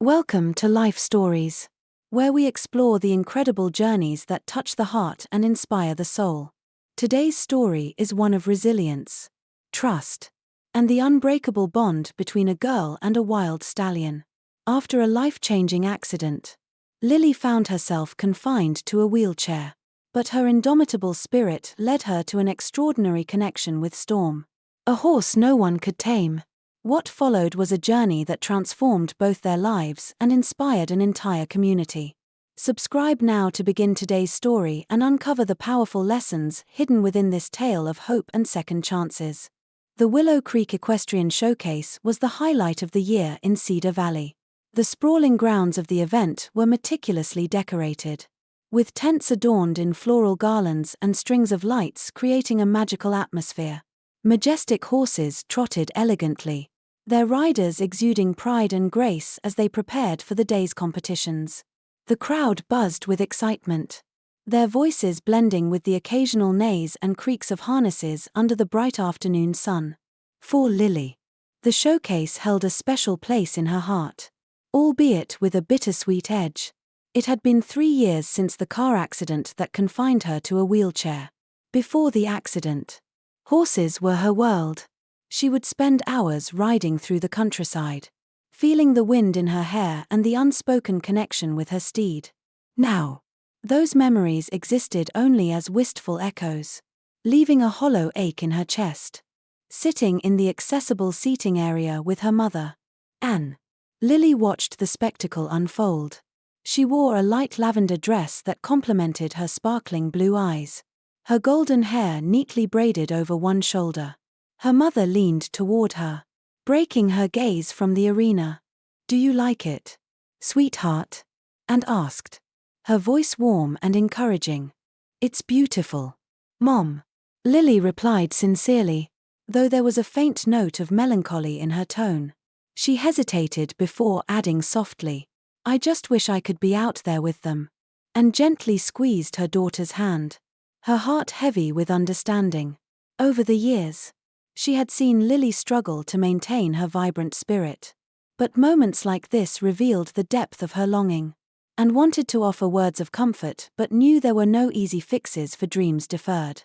Welcome to Life Stories, where we explore the incredible journeys that touch the heart and inspire the soul. Today's story is one of resilience, trust, and the unbreakable bond between a girl and a wild stallion. After a life-changing accident, Lily found herself confined to a wheelchair, but her indomitable spirit led her to an extraordinary connection with Storm, a horse no one could tame. What followed was a journey that transformed both their lives and inspired an entire community. Subscribe now to begin today's story and uncover the powerful lessons hidden within this tale of hope and second chances. The Willow Creek Equestrian Showcase was the highlight of the year in Cedar Valley. The sprawling grounds of the event were meticulously decorated, with tents adorned in floral garlands and strings of lights creating a magical atmosphere. Majestic horses trotted elegantly, their riders exuding pride and grace as they prepared for the day's competitions. The crowd buzzed with excitement, their voices blending with the occasional neighs and creaks of harnesses under the bright afternoon sun. For Lily, the showcase held a special place in her heart, albeit with a bittersweet edge. It had been 3 years since the car accident that confined her to a wheelchair. Before the accident, horses were her world. She would spend hours riding through the countryside, feeling the wind in her hair and the unspoken connection with her steed. Now, those memories existed only as wistful echoes, leaving a hollow ache in her chest. Sitting in the accessible seating area with her mother, Anne, Lily watched the spectacle unfold. She wore a light lavender dress that complemented her sparkling blue eyes, her golden hair neatly braided over one shoulder. Her mother leaned toward her, breaking her gaze from the arena. "Do you like it, sweetheart?" and asked, her voice warm and encouraging. "It's beautiful, Mom," Lily replied sincerely, though there was a faint note of melancholy in her tone. She hesitated before adding softly, "I just wish I could be out there with them," and gently squeezed her daughter's hand, her heart heavy with understanding. Over the years, she had seen Lily struggle to maintain her vibrant spirit. But moments like this revealed the depth of her longing, and wanted to offer words of comfort but knew there were no easy fixes for dreams deferred.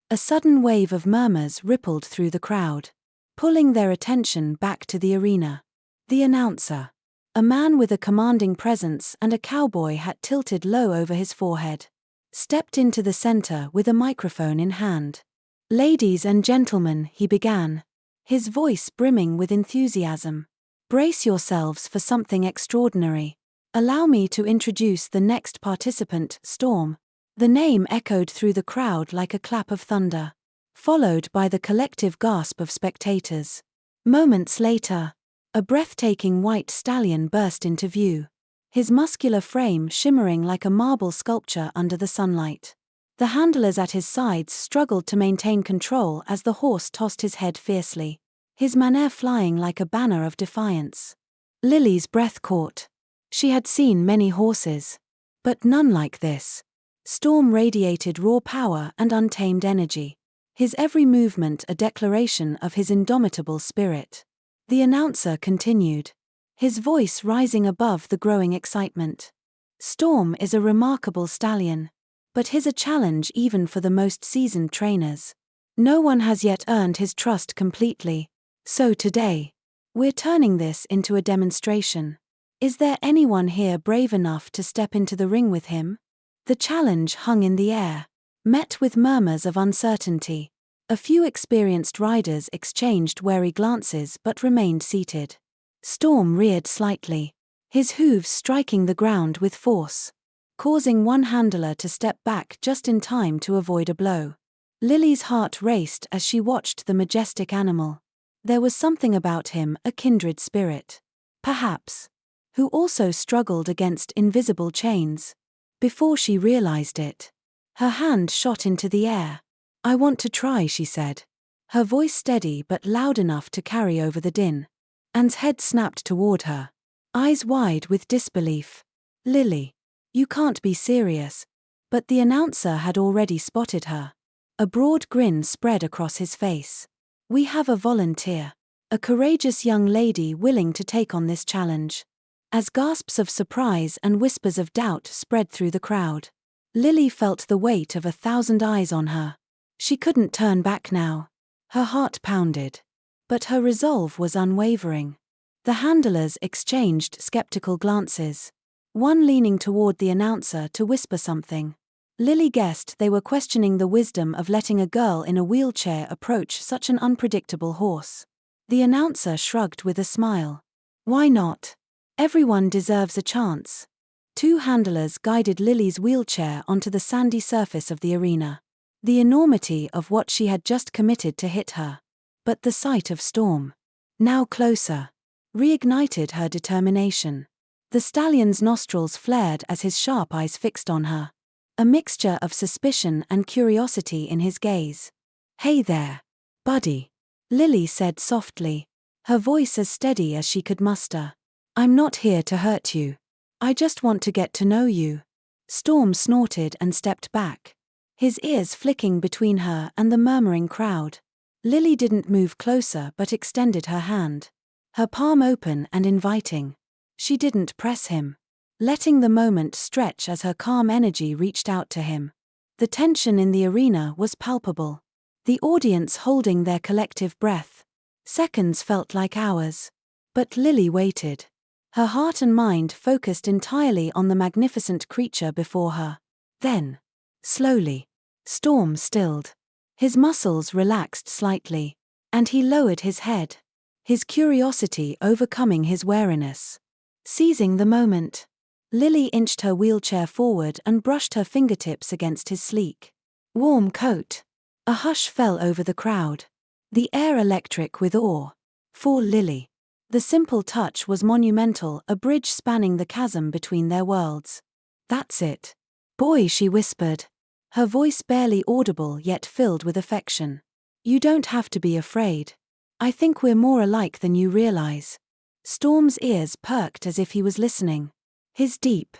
A sudden wave of murmurs rippled through the crowd, pulling their attention back to the arena. The announcer, a man with a commanding presence and a cowboy hat tilted low over his forehead, stepped into the center with a microphone in hand. "Ladies and gentlemen," he began, his voice brimming with enthusiasm, "brace yourselves for something extraordinary. Allow me to introduce the next participant, Storm." The name echoed through the crowd like a clap of thunder, followed by the collective gasp of spectators. Moments later, a breathtaking white stallion burst into view, his muscular frame shimmering like a marble sculpture under the sunlight. The handlers at his sides struggled to maintain control as the horse tossed his head fiercely, his mane flying like a banner of defiance. Lily's breath caught. She had seen many horses, but none like this. Storm radiated raw power and untamed energy, his every movement a declaration of his indomitable spirit. The announcer continued, his voice rising above the growing excitement. "Storm is a remarkable stallion, but he's a challenge even for the most seasoned trainers. No one has yet earned his trust completely. So today, we're turning this into a demonstration. Is there anyone here brave enough to step into the ring with him?" The challenge hung in the air, met with murmurs of uncertainty. A few experienced riders exchanged wary glances but remained seated. Storm reared slightly, his hooves striking the ground with force, causing one handler to step back just in time to avoid a blow. Lily's heart raced as she watched the majestic animal. There was something about him, a kindred spirit, perhaps, who also struggled against invisible chains. Before she realized it, her hand shot into the air. "I want to try," she said, her voice steady but loud enough to carry over the din. Anne's head snapped toward her, eyes wide with disbelief. "Lily, you can't be serious." But the announcer had already spotted her. A broad grin spread across his face. "We have a volunteer, a courageous young lady willing to take on this challenge." as gasps of surprise and whispers of doubt spread through the crowd. Lily felt the weight of 1,000 eyes on her. She couldn't turn back now. Her heart pounded. But her resolve was unwavering. The handlers exchanged skeptical glances, one leaning toward the announcer to whisper something. Lily guessed they were questioning the wisdom of letting a girl in a wheelchair approach such an unpredictable horse. The announcer shrugged with a smile. Why not? Everyone deserves a chance. 2 handlers guided Lily's wheelchair onto the sandy surface of the arena. The enormity of what she had just committed to hit her. But the sight of Storm, now closer, reignited her determination. The stallion's nostrils flared as his sharp eyes fixed on her. A mixture of suspicion and curiosity in his gaze. Hey there, buddy, Lily said softly, her voice as steady as she could muster. I'm not here to hurt you. I just want to get to know you. Storm snorted and stepped back, his ears flicking between her and the murmuring crowd. Lily didn't move closer but extended her hand, her palm open and inviting. She didn't press him, letting the moment stretch as her calm energy reached out to him. The tension in the arena was palpable, the audience holding their collective breath. Seconds felt like hours. But Lily waited, her heart and mind focused entirely on the magnificent creature before her. Then, slowly, Storm stilled. His muscles relaxed slightly, and he lowered his head, his curiosity overcoming his wariness. Seizing the moment, Lily inched her wheelchair forward and brushed her fingertips against his sleek, warm coat. A hush fell over the crowd, the air electric with awe. For Lily, the simple touch was monumental, a bridge spanning the chasm between their worlds. That's it, boy, she whispered, her voice barely audible yet filled with affection. You don't have to be afraid. I think we're more alike than you realize. Storm's ears perked as if he was listening, his deep,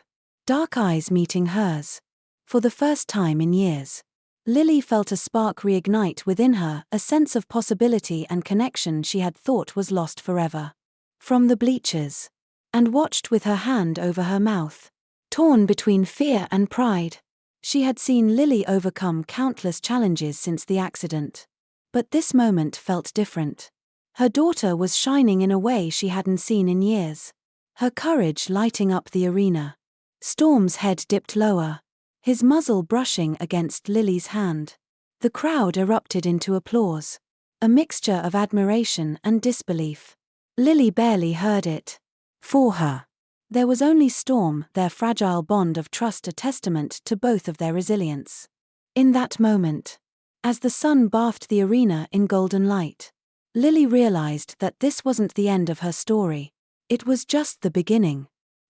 dark eyes meeting hers. For the first time in years, Lily felt a spark reignite within her, a sense of possibility and connection she had thought was lost forever. From the bleachers, and watched with her hand over her mouth, torn between fear and pride. She had seen Lily overcome countless challenges since the accident. But this moment felt different. Her daughter was shining in a way she hadn't seen in years, her courage lighting up the arena. Storm's head dipped lower, his muzzle brushing against Lily's hand. The crowd erupted into applause, a mixture of admiration and disbelief. Lily barely heard it. For her, there was only Storm, their fragile bond of trust, a testament to both of their resilience. In that moment, as the sun bathed the arena in golden light, Lily realized that this wasn't the end of her story. It was just the beginning.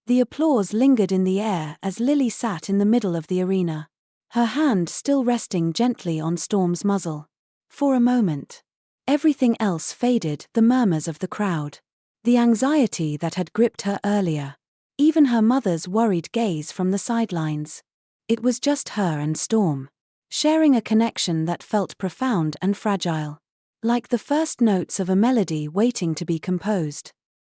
The applause lingered in the air as Lily sat in the middle of the arena, her hand still resting gently on Storm's muzzle. For a moment, everything else faded, the murmurs of the crowd, the anxiety that had gripped her earlier, even her mother's worried gaze from the sidelines. It was just her and Storm, sharing a connection that felt profound and fragile, like the first notes of a melody waiting to be composed.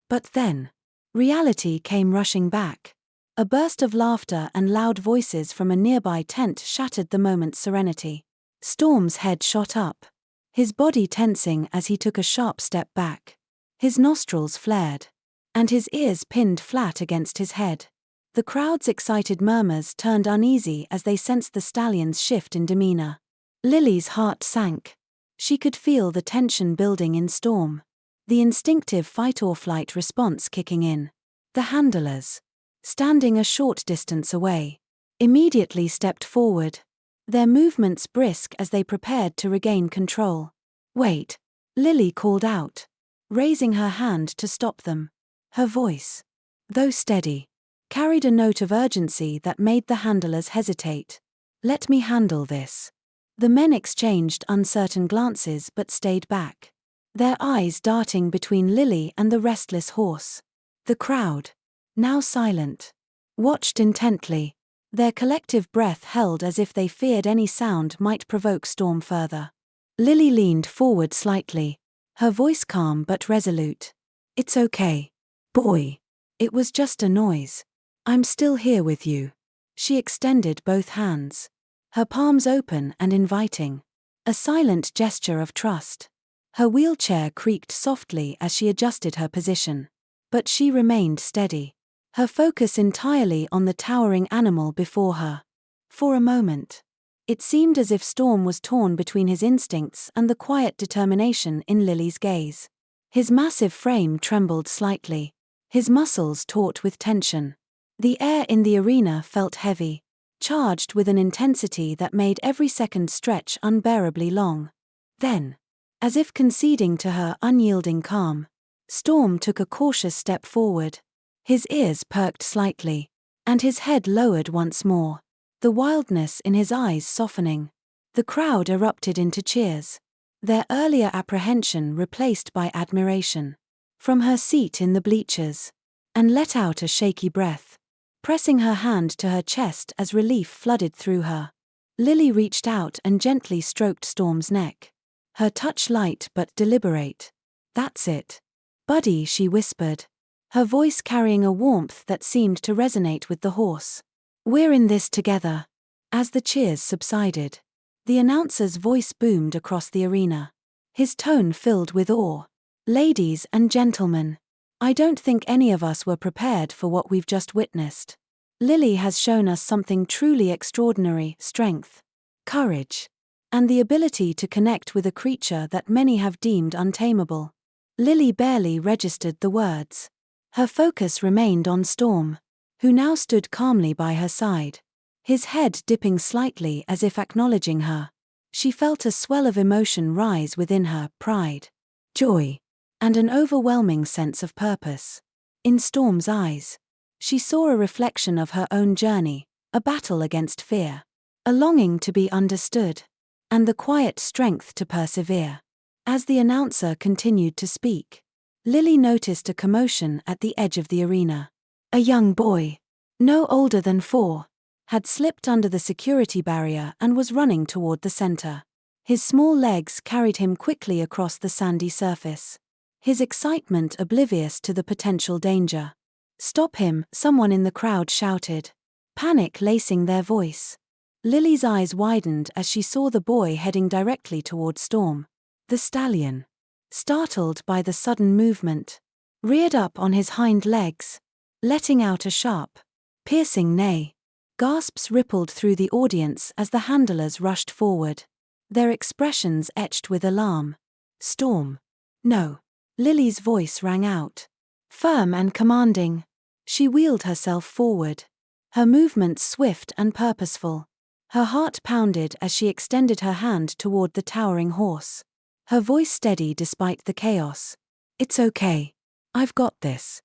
But then, reality came rushing back. A burst of laughter and loud voices from a nearby tent shattered the moment's serenity. Storm's head shot up, his body tensing as he took a sharp step back. His nostrils flared, and his ears pinned flat against his head. The crowd's excited murmurs turned uneasy as they sensed the stallion's shift in demeanor. Lily's heart sank. She could feel the tension building in Storm, the instinctive fight-or-flight response kicking in. The handlers, standing a short distance away, immediately stepped forward, their movements brisk as they prepared to regain control. Wait, Lily called out, raising her hand to stop them. Her voice, though steady, carried a note of urgency that made the handlers hesitate. Let me handle this. The men exchanged uncertain glances but stayed back, their eyes darting between Lily and the restless horse. The crowd, now silent, watched intently, their collective breath held as if they feared any sound might provoke Storm further. Lily leaned forward slightly, her voice calm but resolute. It's okay, boy. It was just a noise. I'm still here with you. She extended both hands, her palms open and inviting. A silent gesture of trust. Her wheelchair creaked softly as she adjusted her position. But she remained steady, her focus entirely on the towering animal before her. For a moment, it seemed as if Storm was torn between his instincts and the quiet determination in Lily's gaze. His massive frame trembled slightly, his muscles taut with tension. The air in the arena felt heavy, charged with an intensity that made every second stretch unbearably long. Then, as if conceding to her unyielding calm, Storm took a cautious step forward. His ears perked slightly, and his head lowered once more, the wildness in his eyes softening. The crowd erupted into cheers, their earlier apprehension replaced by admiration. From her seat in the bleachers, and let out a shaky breath, pressing her hand to her chest as relief flooded through her. Lily reached out and gently stroked Storm's neck, her touch light but deliberate. "That's it, buddy," she whispered, her voice carrying a warmth that seemed to resonate with the horse. "We're in this together." As the cheers subsided, the announcer's voice boomed across the arena, his tone filled with awe. "Ladies and gentlemen, I don't think any of us were prepared for what we've just witnessed. Lily has shown us something truly extraordinary: strength, courage, and the ability to connect with a creature that many have deemed untamable." Lily barely registered the words. Her focus remained on Storm, who now stood calmly by her side, his head dipping slightly as if acknowledging her. She felt a swell of emotion rise within her: pride, joy, and an overwhelming sense of purpose. In Storm's eyes, she saw a reflection of her own journey, a battle against fear, a longing to be understood, and the quiet strength to persevere. As the announcer continued to speak, Lily noticed a commotion at the edge of the arena. A young boy, no older than 4, had slipped under the security barrier and was running toward the center. His small legs carried him quickly across the sandy surface, his excitement oblivious to the potential danger. "Stop him," someone in the crowd shouted, panic lacing their voice. Lily's eyes widened as she saw the boy heading directly toward Storm. The stallion, startled by the sudden movement, reared up on his hind legs, letting out a sharp, piercing neigh. Gasps rippled through the audience as the handlers rushed forward, their expressions etched with alarm. "Storm, no!" Lily's voice rang out, firm and commanding. She wheeled herself forward, her movements swift and purposeful. Her heart pounded as she extended her hand toward the towering horse, her voice steady despite the chaos. "It's okay. I've got this."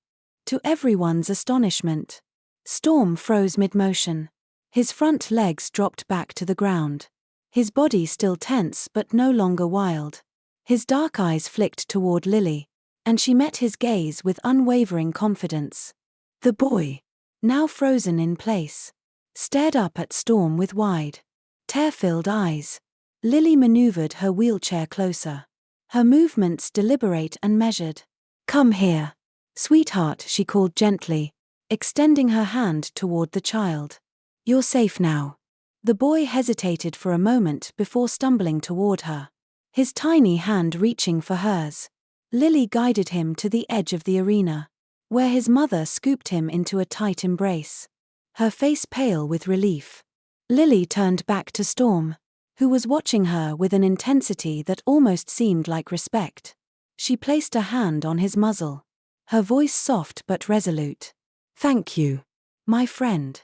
To everyone's astonishment, Storm froze mid-motion. His front legs dropped back to the ground, his body still tense but no longer wild. His dark eyes flicked toward Lily, and she met his gaze with unwavering confidence. The boy, now frozen in place, stared up at Storm with wide, tear-filled eyes. Lily maneuvered her wheelchair closer, her movements deliberate and measured. "Come here, sweetheart," she called gently, extending her hand toward the child. "You're safe now." The boy hesitated for a moment before stumbling toward her, his tiny hand reaching for hers. Lily guided him to the edge of the arena, where his mother scooped him into a tight embrace, her face pale with relief. Lily turned back to Storm, who was watching her with an intensity that almost seemed like respect. She placed a hand on his muzzle, her voice soft but resolute. "Thank you, my friend."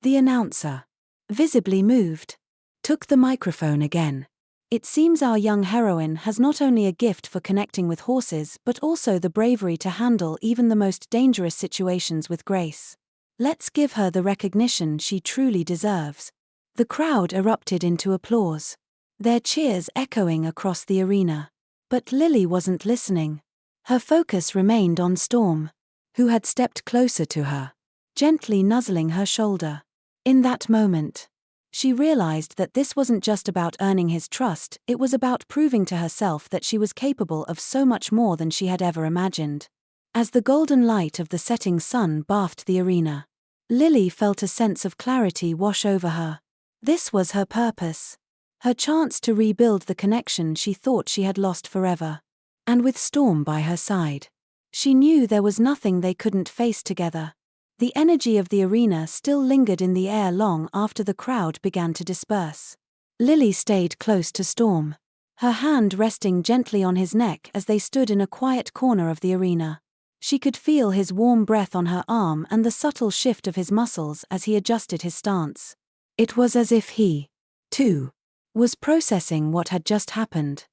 The announcer, visibly moved, took the microphone again. "It seems our young heroine has not only a gift for connecting with horses but also the bravery to handle even the most dangerous situations with grace. Let's give her the recognition she truly deserves." The crowd erupted into applause, their cheers echoing across the arena. But Lily wasn't listening. Her focus remained on Storm, who had stepped closer to her, gently nuzzling her shoulder. In that moment, she realized that this wasn't just about earning his trust, it was about proving to herself that she was capable of so much more than she had ever imagined. As the golden light of the setting sun bathed the arena, Lily felt a sense of clarity wash over her. This was her purpose. Her chance to rebuild the connection she thought she had lost forever. And with Storm by her side, she knew there was nothing they couldn't face together. The energy of the arena still lingered in the air long after the crowd began to disperse. Lily stayed close to Storm, her hand resting gently on his neck as they stood in a quiet corner of the arena. She could feel his warm breath on her arm and the subtle shift of his muscles as he adjusted his stance. It was as if he, too, was processing what had just happened,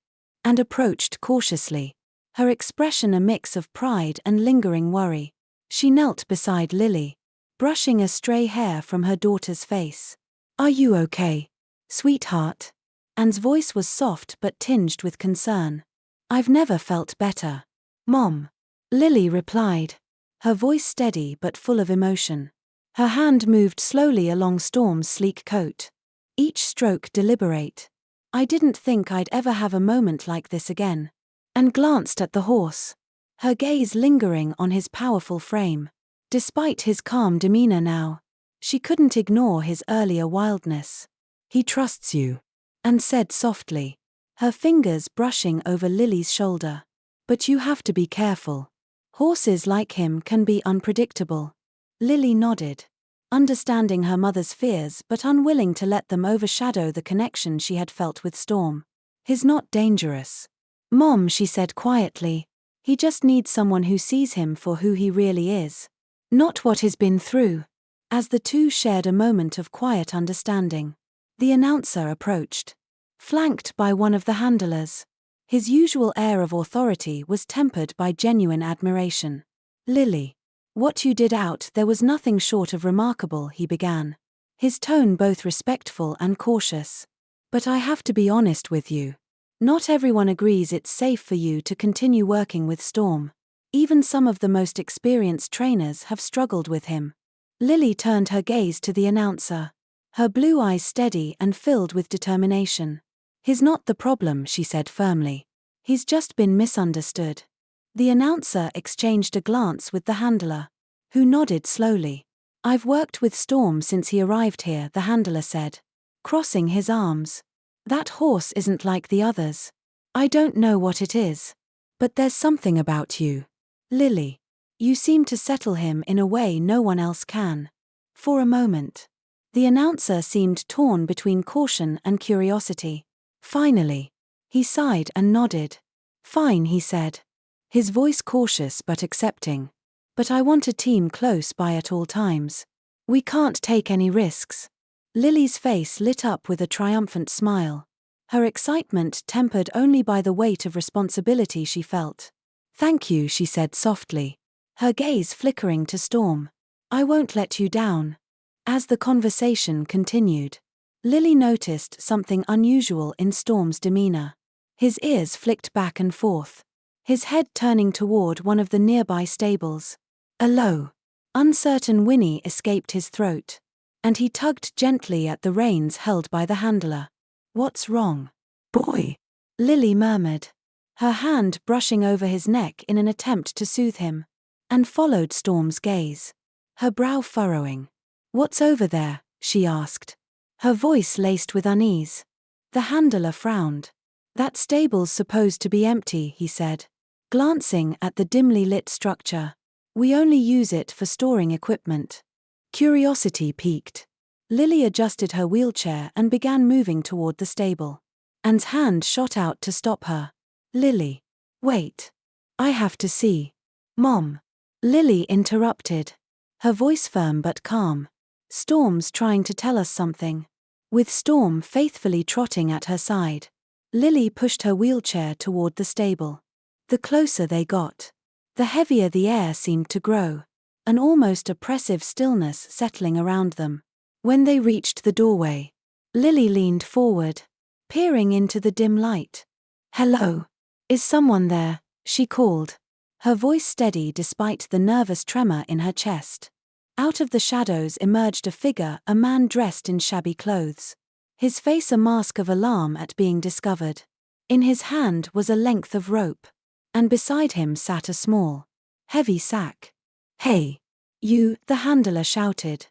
and approached cautiously, her expression a mix of pride and lingering worry. She knelt beside Lily, brushing a stray hair from her daughter's face. "Are you okay, sweetheart?" Anne's voice was soft but tinged with concern. "I've never felt better, Mom," Lily replied, her voice steady but full of emotion. Her hand moved slowly along Storm's sleek coat, each stroke deliberate. "I didn't think I'd ever have a moment like this again," and glanced at the horse, her gaze lingering on his powerful frame. Despite his calm demeanor now, she couldn't ignore his earlier wildness. "He trusts you," Anne said softly, her fingers brushing over Lily's shoulder. "But you have to be careful. Horses like him can be unpredictable." Lily nodded, understanding her mother's fears but unwilling to let them overshadow the connection she had felt with Storm. "He's not dangerous, Mom," she said quietly. "He just needs someone who sees him for who he really is, not what he's been through." As the two shared a moment of quiet understanding, the announcer approached, flanked by one of the handlers. His usual air of authority was tempered by genuine admiration. "Lily, what you did out there was nothing short of remarkable," he began, his tone both respectful and cautious. "But I have to be honest with you. Not everyone agrees it's safe for you to continue working with Storm. Even some of the most experienced trainers have struggled with him." Lily turned her gaze to the announcer, her blue eyes steady and filled with determination. "He's not the problem," she said firmly. "He's just been misunderstood." The announcer exchanged a glance with the handler, who nodded slowly. "I've worked with Storm since he arrived here," the handler said, crossing his arms. "That horse isn't like the others. I don't know what it is, but there's something about you, Lily. You seem to settle him in a way no one else can." For a moment, the announcer seemed torn between caution and curiosity. Finally, he sighed and nodded. "Fine," he said, his voice cautious but accepting. "But I want a team close by at all times. We can't take any risks." Lily's face lit up with a triumphant smile, her excitement tempered only by the weight of responsibility she felt. "Thank you," she said softly, her gaze flickering to Storm. "I won't let you down." As the conversation continued, Lily noticed something unusual in Storm's demeanor. His ears flicked back and forth, his head turning toward one of the nearby stables. A low, uncertain whinny escaped his throat, and he tugged gently at the reins held by the handler. "What's wrong, boy?" Lily murmured, her hand brushing over his neck in an attempt to soothe him, and followed Storm's gaze, her brow furrowing. "What's over there?" she asked, her voice laced with unease. The handler frowned. "That stable's supposed to be empty," he said, glancing at the dimly lit structure. "We only use it for storing equipment." Curiosity piqued. Lily adjusted her wheelchair and began moving toward the stable. Anne's hand shot out to stop her. "Lily, wait. I have to see." "Mom," Lily interrupted, her voice firm but calm. "Storm's trying to tell us something." With Storm faithfully trotting at her side, Lily pushed her wheelchair toward the stable. The closer they got, the heavier the air seemed to grow, an almost oppressive stillness settling around them. When they reached the doorway, Lily leaned forward, peering into the dim light. "Hello? Is someone there?" she called, her voice steady despite the nervous tremor in her chest. Out of the shadows emerged a figure, a man dressed in shabby clothes, his face a mask of alarm at being discovered. In his hand was a length of rope, and beside him sat a small, heavy sack. "Hey! You," the handler shouted,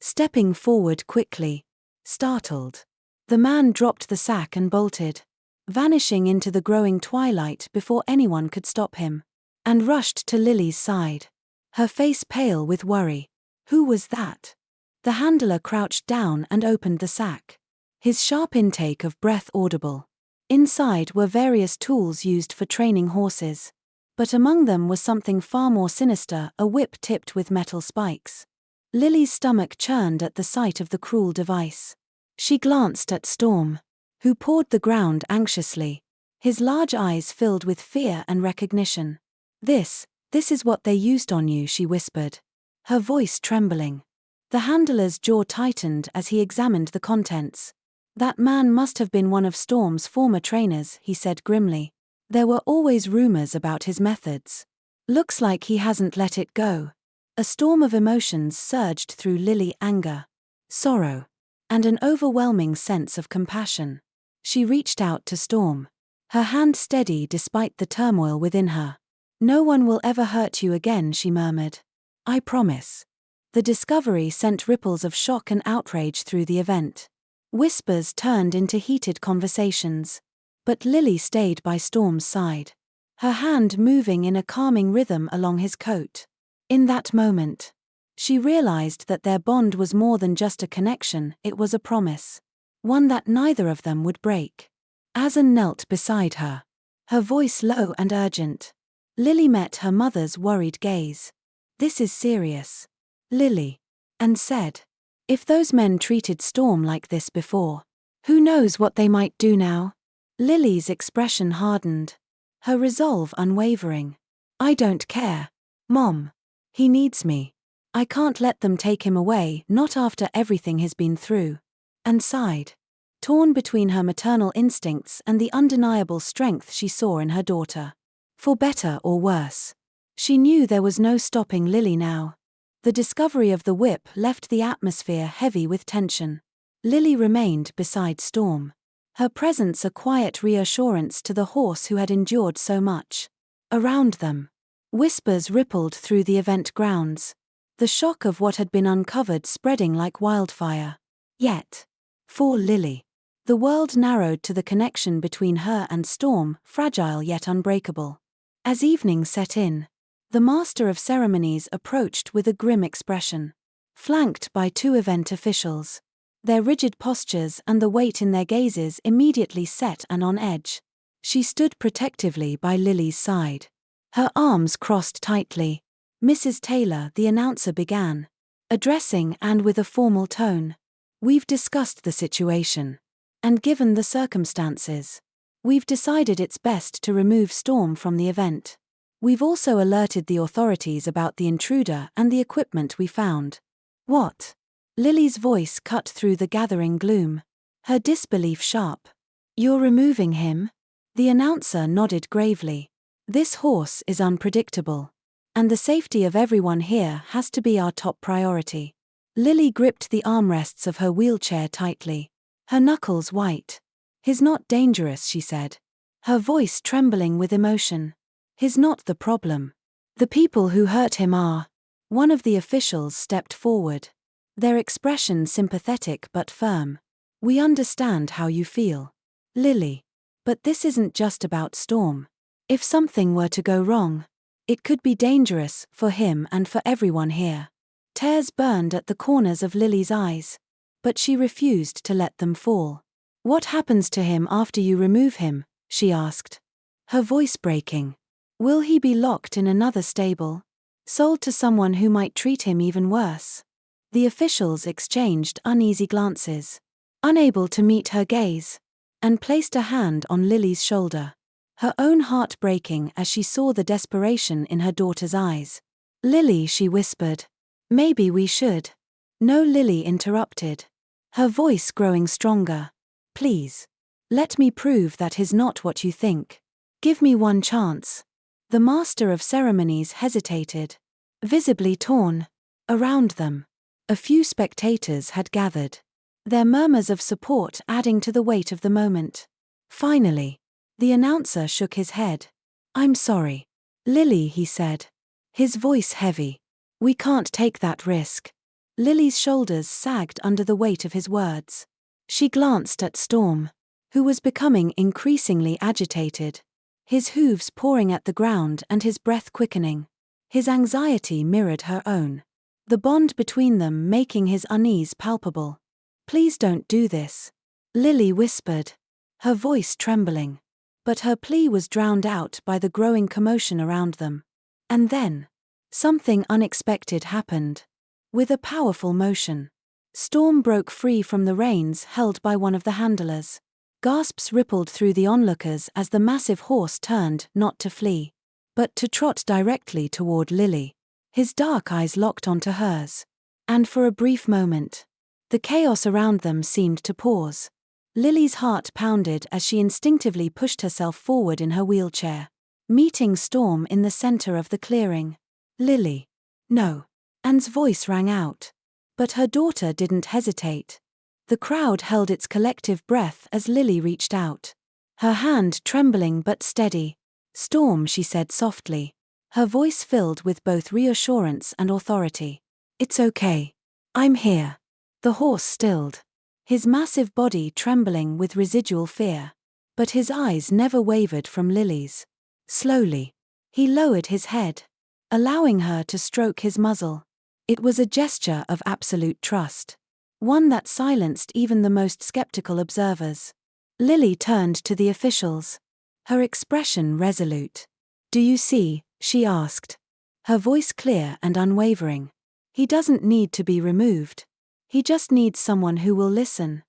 stepping forward quickly. Startled, the man dropped the sack and bolted, vanishing into the growing twilight before anyone could stop him, and rushed to Lily's side, her face pale with worry. "Who was that?" The handler crouched down and opened the sack, his sharp intake of breath audible. Inside were various tools used for training horses. But among them was something far more sinister, a whip tipped with metal spikes. Lily's stomach churned at the sight of the cruel device. She glanced at Storm, who pawed the ground anxiously, his large eyes filled with fear and recognition. This is what they used on you," she whispered, her voice trembling. The handler's jaw tightened as he examined the contents. "That man must have been one of Storm's former trainers," he said grimly. "There were always rumors about his methods. Looks like he hasn't let it go." A storm of emotions surged through Lily: anger, sorrow, and an overwhelming sense of compassion. She reached out to Storm, her hand steady despite the turmoil within her. "No one will ever hurt you again," she murmured. "I promise." The discovery sent ripples of shock and outrage through the event. Whispers turned into heated conversations. But Lily stayed by Storm's side, her hand moving in a calming rhythm along his coat. In that moment, she realized that their bond was more than just a connection, it was a promise. One that neither of them would break. Azan knelt beside her, her voice low and urgent. Lily met her mother's worried gaze. "This is serious, Lily," and said, "If those men treated Storm like this before, who knows what they might do now?" Lily's expression hardened, her resolve unwavering. "I don't care, Mom. He needs me. I can't let them take him away, not after everything he's been through." And sighed, torn between her maternal instincts and the undeniable strength she saw in her daughter. For better or worse, she knew there was no stopping Lily now. The discovery of the whip left the atmosphere heavy with tension. Lily remained beside Storm, her presence a quiet reassurance to the horse who had endured so much. Around them, whispers rippled through the event grounds, the shock of what had been uncovered spreading like wildfire. Yet, for Lily, the world narrowed to the connection between her and Storm, fragile yet unbreakable. As evening set in, the master of ceremonies approached with a grim expression, flanked by two event officials. Their rigid postures and the weight in their gazes immediately set and on edge. She stood protectively by Lily's side, her arms crossed tightly. "Mrs. Taylor," the announcer began, addressing and with a formal tone. "We've discussed the situation, and given the circumstances, we've decided it's best to remove Storm from the event. We've also alerted the authorities about the intruder and the equipment we found." "What?" Lily's voice cut through the gathering gloom, her disbelief sharp. "You're removing him?" The announcer nodded gravely. "This horse is unpredictable, and the safety of everyone here has to be our top priority." Lily gripped the armrests of her wheelchair tightly, her knuckles white. "He's not dangerous," she said, her voice trembling with emotion. "He's not the problem. The people who hurt him are." One of the officials stepped forward, their expression sympathetic but firm. "We understand how you feel, Lily. But this isn't just about Storm. If something were to go wrong, it could be dangerous for him and for everyone here." Tears burned at the corners of Lily's eyes, but she refused to let them fall. "What happens to him after you remove him?" she asked, her voice breaking. "Will he be locked in another stable? Sold to someone who might treat him even worse?" The officials exchanged uneasy glances, unable to meet her gaze, and placed a hand on Lily's shoulder, her own heart breaking as she saw the desperation in her daughter's eyes. "Lily," she whispered, "maybe we should." "No," Lily interrupted, her voice growing stronger. "Please, let me prove that he's not what you think. Give me one chance." The master of ceremonies hesitated, visibly torn. Around them, a few spectators had gathered, their murmurs of support adding to the weight of the moment. Finally, the announcer shook his head. "I'm sorry, Lily," he said, his voice heavy. We can't take that risk. Lily's shoulders sagged under the weight of his words. She glanced at Storm, who was becoming increasingly agitated. His hooves pawing at the ground and his breath quickening. His anxiety mirrored her own. The bond between them making his unease palpable. Please don't do this, Lily whispered, her voice trembling. But her plea was drowned out by the growing commotion around them. And then, something unexpected happened. With a powerful motion, Storm broke free from the reins held by one of the handlers. Gasps rippled through the onlookers as the massive horse turned not to flee, but to trot directly toward Lily. His dark eyes locked onto hers. And for a brief moment, the chaos around them seemed to pause. Lily's heart pounded as she instinctively pushed herself forward in her wheelchair, meeting Storm in the center of the clearing. Lily. No. Anne's voice rang out. But her daughter didn't hesitate. The crowd held its collective breath as Lily reached out. Her hand trembling but steady. Storm, she said softly, her voice filled with both reassurance and authority. It's okay. I'm here. The horse stilled, his massive body trembling with residual fear. But his eyes never wavered from Lily's. Slowly, he lowered his head, allowing her to stroke his muzzle. It was a gesture of absolute trust, one that silenced even the most skeptical observers. Lily turned to the officials, her expression resolute. Do you see? She asked, her voice clear and unwavering. He doesn't need to be removed. He just needs someone who will listen.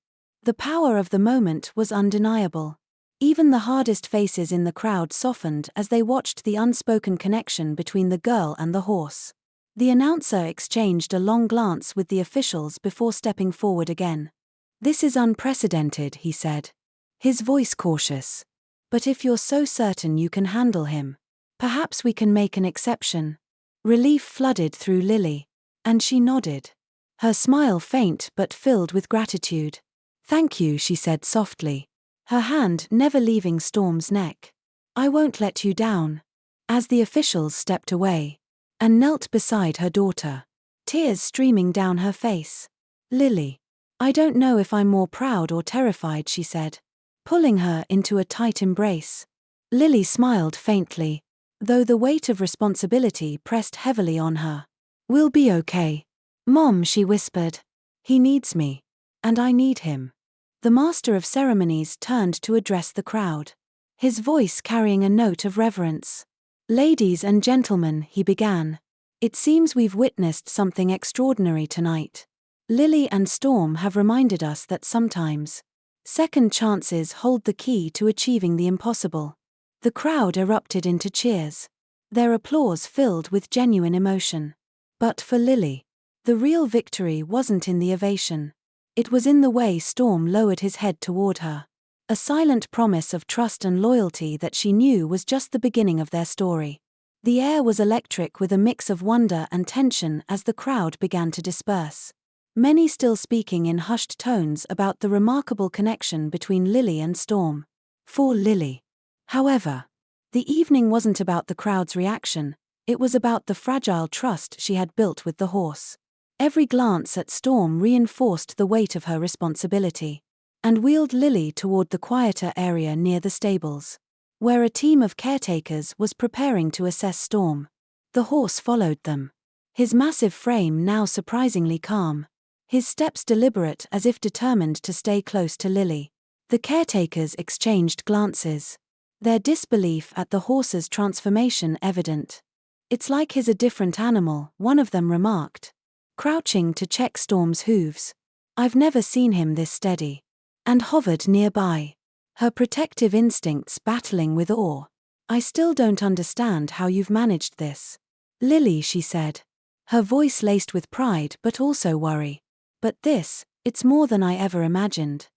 The power of the moment was undeniable. Even the hardest faces in the crowd softened as they watched the unspoken connection between the girl and the horse. The announcer exchanged a long glance with the officials before stepping forward again. This is unprecedented, he said, his voice cautious. But if you're so certain you can handle him, perhaps we can make an exception. Relief flooded through Lily, and she nodded, her smile faint but filled with gratitude. Thank you, she said softly, her hand never leaving Storm's neck. I won't let you down. As the officials stepped away, and knelt beside her daughter, tears streaming down her face. Lily. I don't know if I'm more proud or terrified, she said, pulling her into a tight embrace. Lily smiled faintly, though the weight of responsibility pressed heavily on her. We'll be okay. Mom, she whispered. He needs me. And I need him. The master of ceremonies turned to address the crowd, his voice carrying a note of reverence. Ladies and gentlemen, he began. It seems we've witnessed something extraordinary tonight. Lily and Storm have reminded us that sometimes second chances hold the key to achieving the impossible. The crowd erupted into cheers, their applause filled with genuine emotion. But for Lily, the real victory wasn't in the ovation. It was in the way Storm lowered his head toward her. A silent promise of trust and loyalty that she knew was just the beginning of their story. The air was electric with a mix of wonder and tension as the crowd began to disperse, many still speaking in hushed tones about the remarkable connection between Lily and Storm. For Lily, however, the evening wasn't about the crowd's reaction, it was about the fragile trust she had built with the horse. Every glance at Storm reinforced the weight of her responsibility, and wheeled Lily toward the quieter area near the stables, where a team of caretakers was preparing to assess Storm. The horse followed them, his massive frame now surprisingly calm, his steps deliberate as if determined to stay close to Lily. The caretakers exchanged glances, their disbelief at the horse's transformation evident. It's like he's a different animal, one of them remarked, crouching to check Storm's hooves. I've never seen him this steady. And hovered nearby, her protective instincts battling with awe. I still don't understand how you've managed this, Lily, she said, her voice laced with pride but also worry. But it's more than I ever imagined.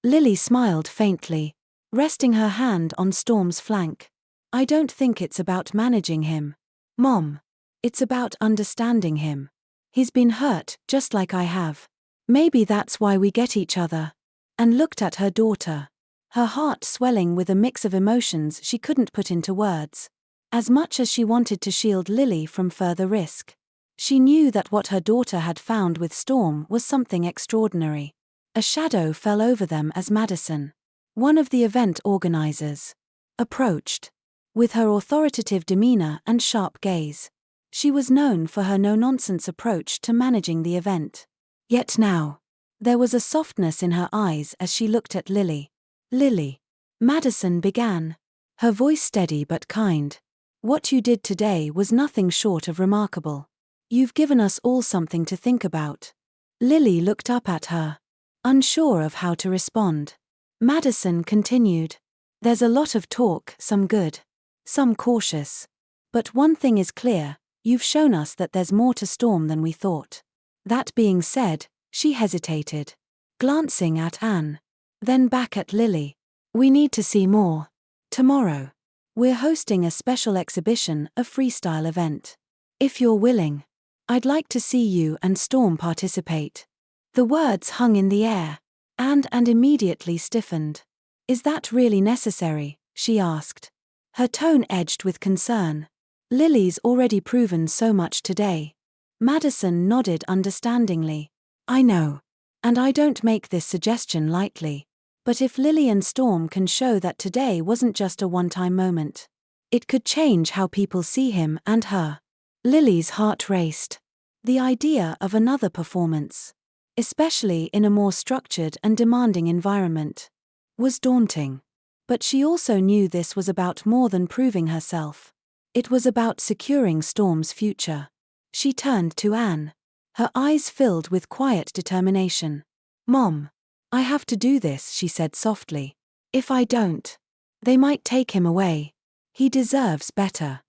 Lily smiled faintly, resting her hand on Storm's flank. I don't think it's about managing him, Mom. It's about understanding him. He's been hurt, just like I have. Maybe that's why we get each other. And looked at her daughter, her heart swelling with a mix of emotions she couldn't put into words. As much as she wanted to shield Lily from further risk, she knew that what her daughter had found with Storm was something extraordinary. A shadow fell over them as Madison, one of the event organizers, approached. With her authoritative demeanor and sharp gaze, she was known for her no-nonsense approach to managing the event. Yet now, there was a softness in her eyes as she looked at Lily. "Lily," Madison began, her voice steady but kind, "what you did today was nothing short of remarkable. You've given us all something to think about." Lily looked up at her, unsure of how to respond. Madison continued, "There's a lot of talk, some good, some cautious. But one thing is clear, you've shown us that there's more to Storm than we thought." That being said, she hesitated, glancing at Anne, then back at Lily. "We need to see more. Tomorrow, we're hosting a special exhibition, a freestyle event. If you're willing, I'd like to see you and Storm participate." The words hung in the air, and immediately stiffened. "Is that really necessary?" she asked, her tone edged with concern. "Lily's already proven so much today." Madison nodded understandingly. "I know. And I don't make this suggestion lightly. But if Lily and Storm can show that today wasn't just a one-time moment, it could change how people see him and her." Lily's heart raced. The idea of another performance, especially in a more structured and demanding environment, was daunting. But she also knew this was about more than proving herself. It was about securing Storm's future. She turned to Anne, her eyes filled with quiet determination. "Mom, I have to do this," she said softly. "If I don't, they might take him away. He deserves better."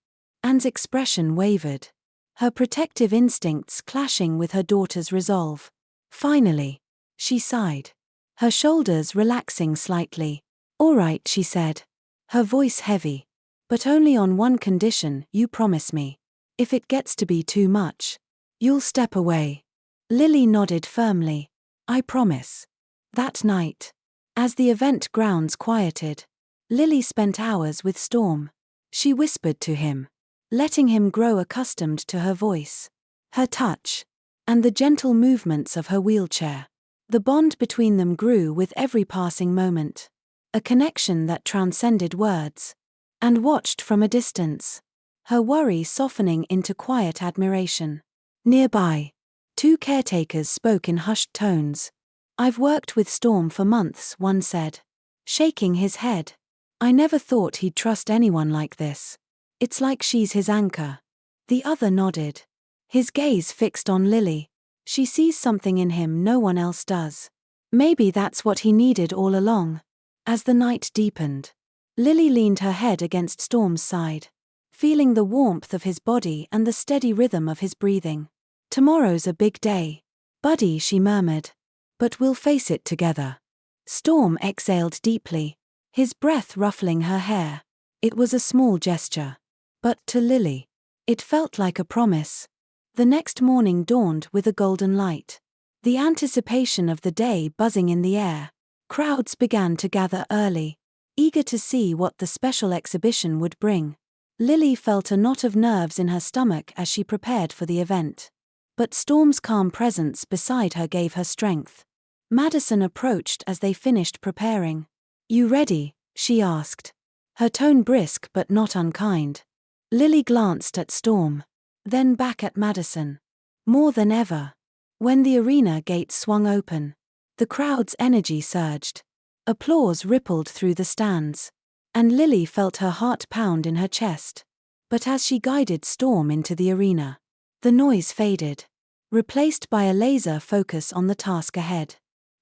Anne's expression wavered, her protective instincts clashing with her daughter's resolve. Finally, she sighed, her shoulders relaxing slightly. "All right," she said, her voice heavy. "But only on one condition, you promise me. If it gets to be too much, you'll step away." Lily nodded firmly. "I promise." That night, as the event grounds quieted, Lily spent hours with Storm. She whispered to him, letting him grow accustomed to her voice, her touch, and the gentle movements of her wheelchair. The bond between them grew with every passing moment, a connection that transcended words. And watched from a distance, her worry softening into quiet admiration. Nearby, two caretakers spoke in hushed tones. "I've worked with Storm for months," one said, shaking his head. "I never thought he'd trust anyone like this. It's like she's his anchor." The other nodded, his gaze fixed on Lily. "She sees something in him no one else does. Maybe that's what he needed all along." As the night deepened, Lily leaned her head against Storm's side, feeling the warmth of his body and the steady rhythm of his breathing. "Tomorrow's a big day, buddy," she murmured. "But we'll face it together." Storm exhaled deeply, his breath ruffling her hair. It was a small gesture, but to Lily, it felt like a promise. The next morning dawned with a golden light, the anticipation of the day buzzing in the air. Crowds began to gather early, eager to see what the special exhibition would bring. Lily felt a knot of nerves in her stomach as she prepared for the event. But Storm's calm presence beside her gave her strength. Madison approached as they finished preparing. "You ready?" she asked, her tone brisk but not unkind. Lily glanced at Storm, then back at Madison. More than ever. When the arena gates swung open, the crowd's energy surged. Applause rippled through the stands, and Lily felt her heart pound in her chest. But as she guided Storm into the arena, the noise faded, replaced by a laser focus on the task ahead.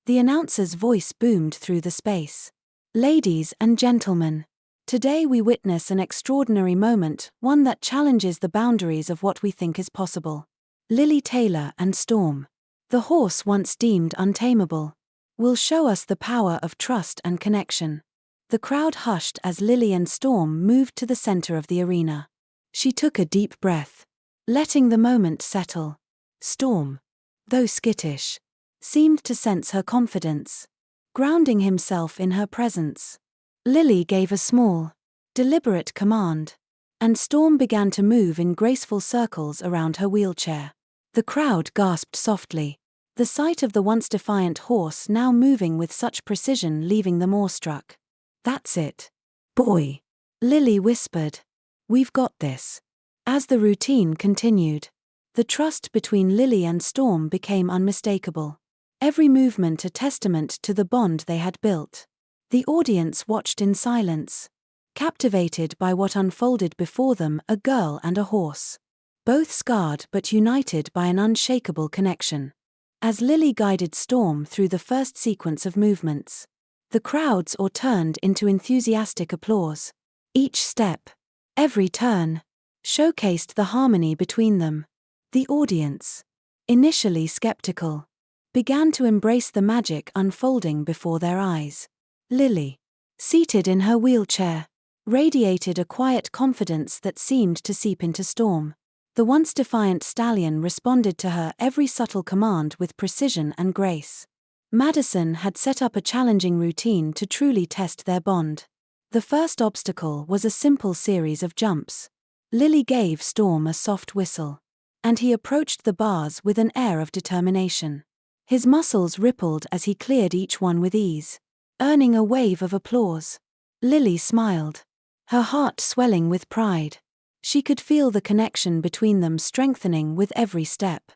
The announcer's voice boomed through the space. "Ladies and gentlemen, today we witness an extraordinary moment, one that challenges the boundaries of what we think is possible. Lily Taylor and Storm, the horse once deemed untamable, will show us the power of trust and connection." The crowd hushed as Lily and Storm moved to the center of the arena. She took a deep breath, letting the moment settle. Storm, though skittish, seemed to sense her confidence, grounding himself in her presence. Lily gave a small, deliberate command. and Storm began to move in graceful circles around her wheelchair. The crowd gasped softly, the sight of the once defiant horse now moving with such precision leaving them awestruck. "That's it, boy," Lily whispered. "We've got this." As the routine continued, the trust between Lily and Storm became unmistakable, every movement a testament to the bond they had built. The audience watched in silence, captivated by what unfolded before them, a girl and a horse, both scarred but united by an unshakable connection. As Lily guided Storm through the first sequence of movements, the crowd's awe turned into enthusiastic applause. Each step, every turn, showcased the harmony between them. The audience, initially skeptical, began to embrace the magic unfolding before their eyes. Lily, seated in her wheelchair, radiated a quiet confidence that seemed to seep into Storm. The once defiant stallion responded to her every subtle command with precision and grace. Madison had set up a challenging routine to truly test their bond. The first obstacle was a simple series of jumps. Lily gave Storm a soft whistle, and he approached the bars with an air of determination. His muscles rippled as he cleared each one with ease, earning a wave of applause. Lily smiled, her heart swelling with pride. She could feel the connection between them strengthening with every step.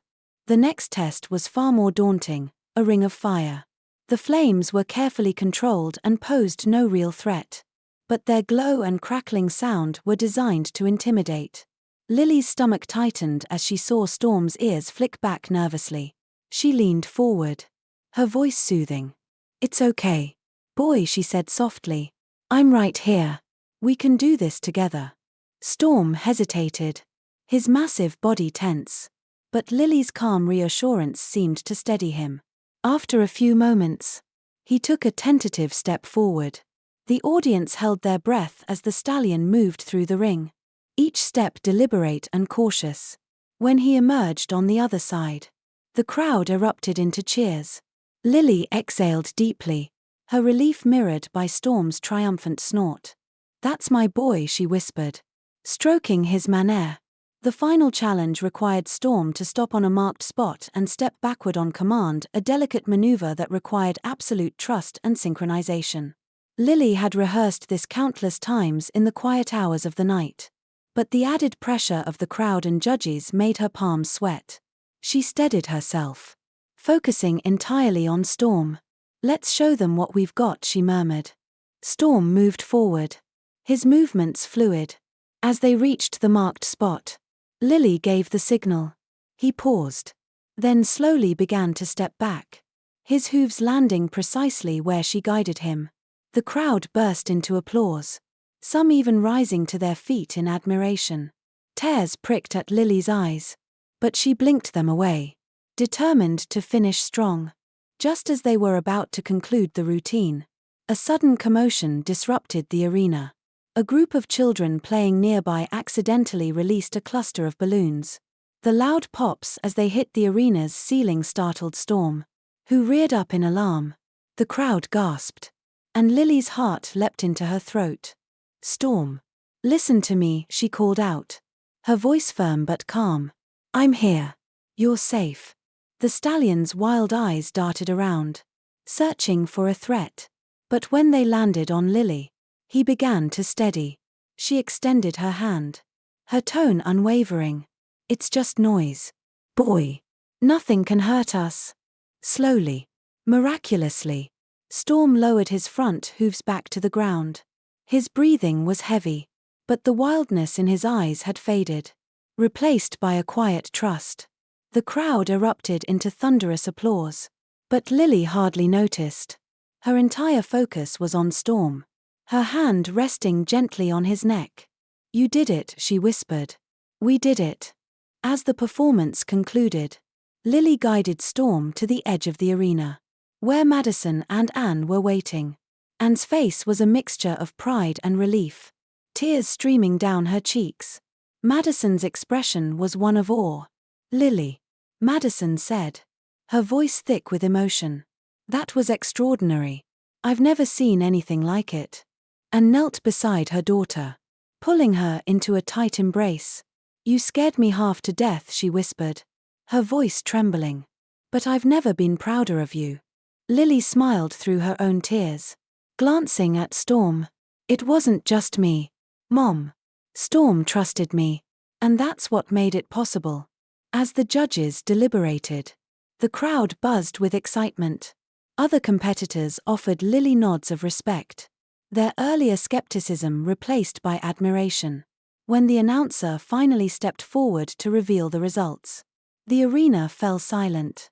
The next test was far more daunting, a ring of fire. The flames were carefully controlled and posed no real threat, but their glow and crackling sound were designed to intimidate. Lily's stomach tightened as she saw Storm's ears flick back nervously. She leaned forward, her voice soothing. "It's okay, boy," she said softly. "I'm right here. We can do this together." Storm hesitated, his massive body tense, but Lily's calm reassurance seemed to steady him. After a few moments, he took a tentative step forward. The audience held their breath as the stallion moved through the ring, each step deliberate and cautious. When he emerged on the other side, the crowd erupted into cheers. Lily exhaled deeply, her relief mirrored by Storm's triumphant snort. "That's my boy," she whispered, stroking his mane. The final challenge required Storm to stop on a marked spot and step backward on command, a delicate maneuver that required absolute trust and synchronization. Lily had rehearsed this countless times in the quiet hours of the night, but the added pressure of the crowd and judges made her palms sweat. She steadied herself, focusing entirely on Storm. "Let's show them what we've got," she murmured. Storm moved forward, his movements fluid. As they reached the marked spot, Lily gave the signal. He paused, then slowly began to step back, his hooves landing precisely where she guided him. The crowd burst into applause, some even rising to their feet in admiration. Tears pricked at Lily's eyes, but she blinked them away, determined to finish strong. Just as they were about to conclude the routine, a sudden commotion disrupted the arena. A group of children playing nearby accidentally released a cluster of balloons. The loud pops as they hit the arena's ceiling startled Storm, who reared up in alarm. The crowd gasped, and Lily's heart leapt into her throat. "Storm, listen to me," she called out, her voice firm but calm. "I'm here. You're safe." The stallion's wild eyes darted around, searching for a threat. But when they landed on Lily, he began to steady. She extended her hand, her tone unwavering. "It's just noise, boy. Nothing can hurt us." Slowly, miraculously, Storm lowered his front hooves back to the ground. His breathing was heavy, but the wildness in his eyes had faded, replaced by a quiet trust. The crowd erupted into thunderous applause, but Lily hardly noticed. Her entire focus was on Storm, her hand resting gently on his neck. "You did it," she whispered. "We did it." As the performance concluded, Lily guided Storm to the edge of the arena, where Madison and Anne were waiting. Anne's face was a mixture of pride and relief, tears streaming down her cheeks. Madison's expression was one of awe. "Lily," Madison said, her voice thick with emotion, "that was extraordinary. I've never seen anything like it," and knelt beside her daughter, pulling her into a tight embrace. "You scared me half to death," she whispered, her voice trembling. "But I've never been prouder of you." Lily smiled through her own tears, glancing at Storm. "It wasn't just me, Mom. Storm trusted me, and that's what made it possible." As the judges deliberated, the crowd buzzed with excitement. Other competitors offered Lily nods of respect, their earlier skepticism replaced by admiration. When the announcer finally stepped forward to reveal the results, the arena fell silent.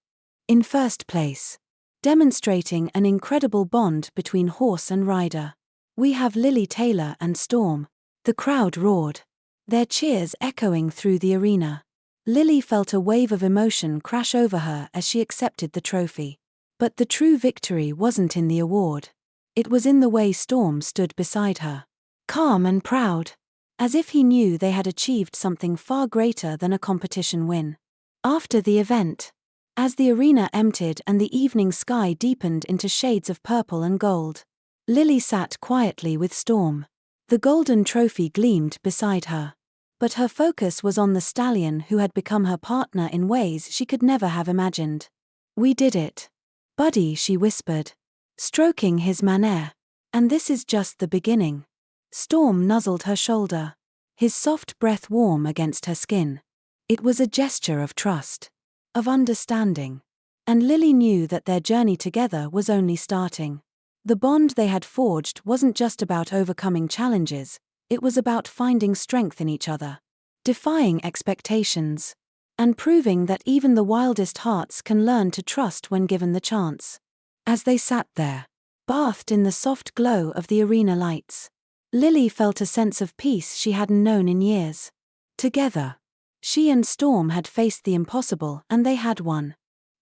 In first place, demonstrating an incredible bond between horse and rider, we have Lily Taylor and Storm. The crowd roared, their cheers echoing through the arena. Lily felt a wave of emotion crash over her as she accepted the trophy. But the true victory wasn't in the award. It was in the way Storm stood beside her, calm and proud, as if he knew they had achieved something far greater than a competition win. After the event, as the arena emptied and the evening sky deepened into shades of purple and gold, Lily sat quietly with Storm. The golden trophy gleamed beside her, but her focus was on the stallion who had become her partner in ways she could never have imagined. "We did it, Buddy," she whispered, stroking his mane. "And this is just the beginning." Storm nuzzled her shoulder, his soft breath warm against her skin. It was a gesture of trust, of understanding, and Lily knew that their journey together was only starting. The bond they had forged wasn't just about overcoming challenges, it was about finding strength in each other, defying expectations, and proving that even the wildest hearts can learn to trust when given the chance. As they sat there, bathed in the soft glow of the arena lights, Lily felt a sense of peace she hadn't known in years. Together, she and Storm had faced the impossible and they had won.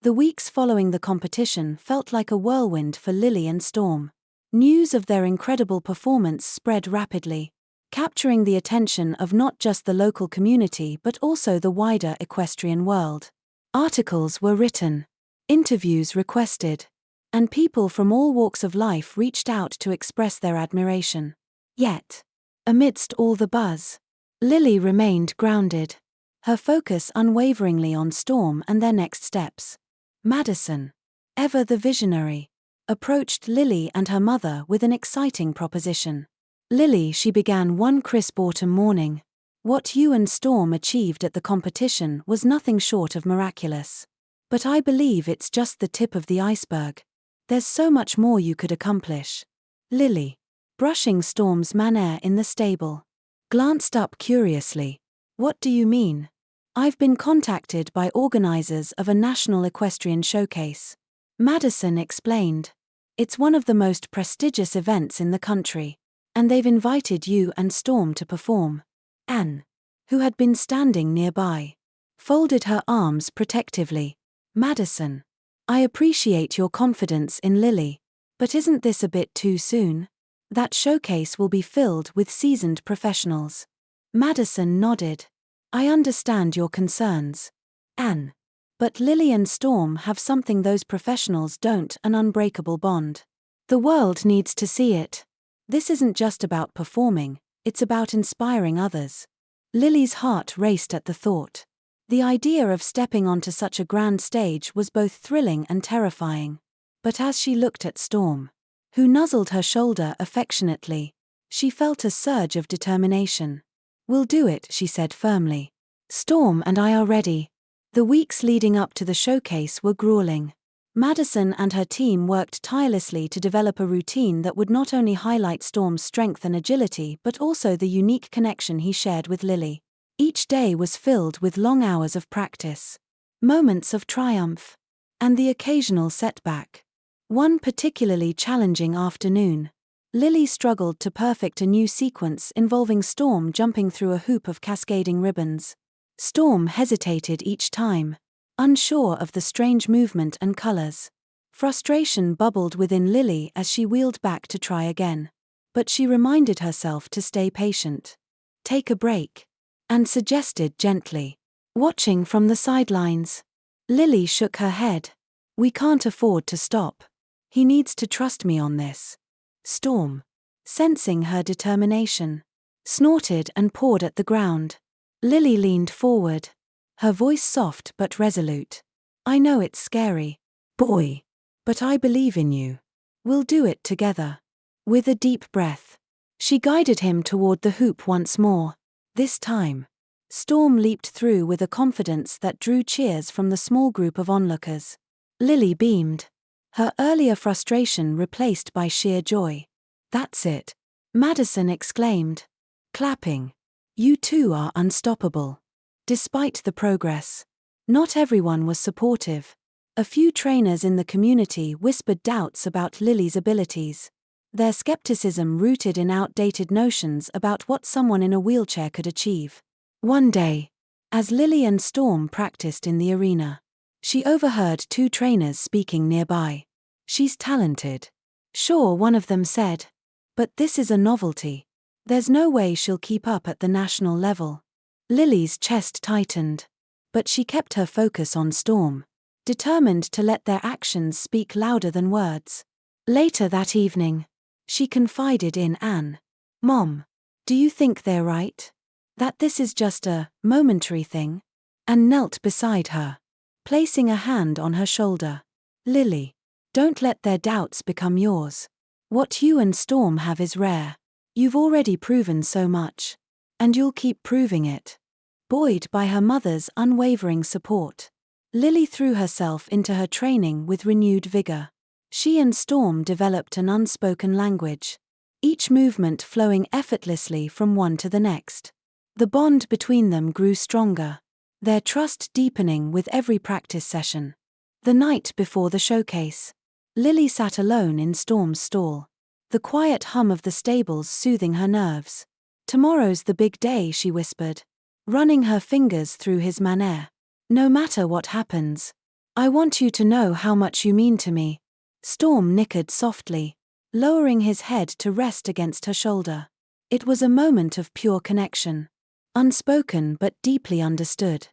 The weeks following the competition felt like a whirlwind for Lily and Storm. News of their incredible performance spread rapidly, capturing the attention of not just the local community but also the wider equestrian world. Articles were written, interviews requested, and people from all walks of life reached out to express their admiration. Yet, amidst all the buzz, Lily remained grounded, her focus unwaveringly on Storm and their next steps. Madison, ever the visionary, approached Lily and her mother with an exciting proposition. "Lily," she began one crisp autumn morning, "what you and Storm achieved at the competition was nothing short of miraculous. But I believe it's just the tip of the iceberg. There's so much more you could accomplish." Lily, brushing Storm's mane in the stable, glanced up curiously. "What do you mean?" "I've been contacted by organizers of a national equestrian showcase," Madison explained. "It's one of the most prestigious events in the country, and they've invited you and Storm to perform." Anne, who had been standing nearby, folded her arms protectively. "Madison, I appreciate your confidence in Lily, but isn't this a bit too soon? That showcase will be filled with seasoned professionals." Madison nodded. "I understand your concerns, Anne. But Lily and Storm have something those professionals don't: an unbreakable bond. The world needs to see it. This isn't just about performing, it's about inspiring others." Lily's heart raced at the thought. The idea of stepping onto such a grand stage was both thrilling and terrifying. But as she looked at Storm, who nuzzled her shoulder affectionately, she felt a surge of determination. "We'll do it," she said firmly. "Storm and I are ready." The weeks leading up to the showcase were grueling. Madison and her team worked tirelessly to develop a routine that would not only highlight Storm's strength and agility but also the unique connection he shared with Lily. Each day was filled with long hours of practice, moments of triumph, and the occasional setback. One particularly challenging afternoon, Lily struggled to perfect a new sequence involving Storm jumping through a hoop of cascading ribbons. Storm hesitated each time, unsure of the strange movement and colors. Frustration bubbled within Lily as she wheeled back to try again. But she reminded herself to stay patient, take a break, and suggested gently, "Watching from the sidelines." Lily shook her head. "We can't afford to stop. He needs to trust me on this." Storm, sensing her determination, snorted and pawed at the ground. Lily leaned forward, her voice soft but resolute. I know it's scary, boy, but I believe in you. We'll do it together. With a deep breath, she guided him toward the hoop once more. This time, Storm leaped through with a confidence that drew cheers from the small group of onlookers. Lily beamed, her earlier frustration replaced by sheer joy. That's it, Madison exclaimed, clapping. You two are unstoppable. Despite the progress, not everyone was supportive. A few trainers in the community whispered doubts about Lily's abilities, their skepticism rooted in outdated notions about what someone in a wheelchair could achieve. One day, as Lily and Storm practiced in the arena, she overheard two trainers speaking nearby. She's talented. Sure, one of them said. But this is a novelty. There's no way she'll keep up at the national level. Lily's chest tightened, but she kept her focus on Storm, determined to let their actions speak louder than words. Later that evening, she confided in Anne. Mom, do you think they're right? That this is just a momentary thing? Anne knelt beside her, placing a hand on her shoulder. Lily, don't let their doubts become yours. What you and Storm have is rare. You've already proven so much, and you'll keep proving it. Buoyed by her mother's unwavering support, Lily threw herself into her training with renewed vigor. She and Storm developed an unspoken language, each movement flowing effortlessly from one to the next. The bond between them grew stronger, their trust deepening with every practice session. The night before the showcase, Lily sat alone in Storm's stall, the quiet hum of the stables soothing her nerves. Tomorrow's the big day, she whispered, running her fingers through his manner. No matter what happens, I want you to know how much you mean to me. Storm nickered softly, lowering his head to rest against her shoulder. It was a moment of pure connection, unspoken but deeply understood.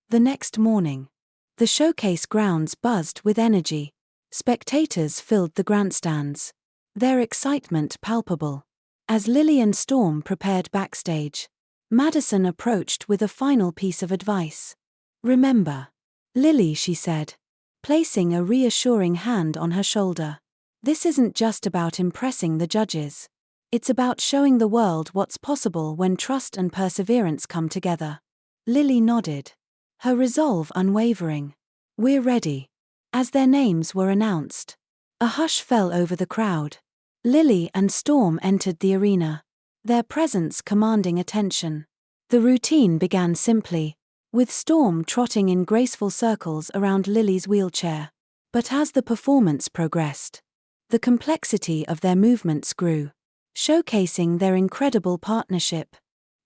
The next morning, the showcase grounds buzzed with energy. Spectators filled the grandstands, their excitement palpable. As Lily and Storm prepared backstage, Madison approached with a final piece of advice. Remember, Lily, she said, placing a reassuring hand on her shoulder. This isn't just about impressing the judges. It's about showing the world what's possible when trust and perseverance come together. Lily nodded, her resolve unwavering. We're ready. As their names were announced, a hush fell over the crowd. Lily and Storm entered the arena, their presence commanding attention. The routine began simply, with Storm trotting in graceful circles around Lily's wheelchair. But as the performance progressed, the complexity of their movements grew, showcasing their incredible partnership.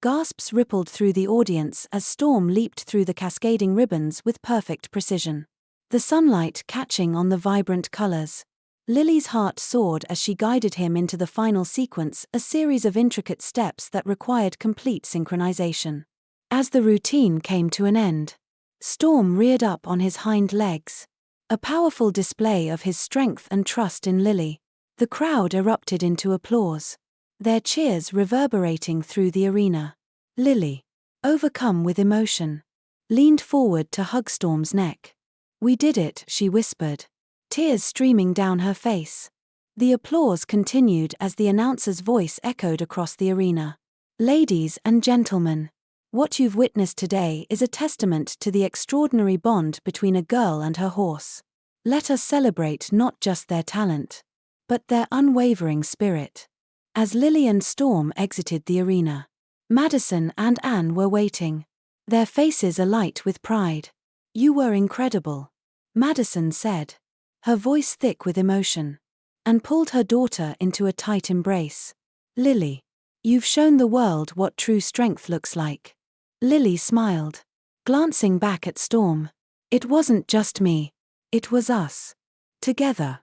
Gasps rippled through the audience as Storm leaped through the cascading ribbons with perfect precision, the sunlight catching on the vibrant colors. Lily's heart soared as she guided him into the final sequence, a series of intricate steps that required complete synchronization. As the routine came to an end, Storm reared up on his hind legs, a powerful display of his strength and trust in Lily. The crowd erupted into applause, their cheers reverberating through the arena. Lily, overcome with emotion, leaned forward to hug Storm's neck. We did it, she whispered, tears streaming down her face. The applause continued as the announcer's voice echoed across the arena. Ladies and gentlemen, what you've witnessed today is a testament to the extraordinary bond between a girl and her horse. Let us celebrate not just their talent, but their unwavering spirit. As Lily and Storm exited the arena, Madison and Anne were waiting, their faces alight with pride. You were incredible, Madison said, her voice thick with emotion, and pulled her daughter into a tight embrace. Lily, you've shown the world what true strength looks like. Lily smiled, glancing back at Storm. It wasn't just me, it was us. Together.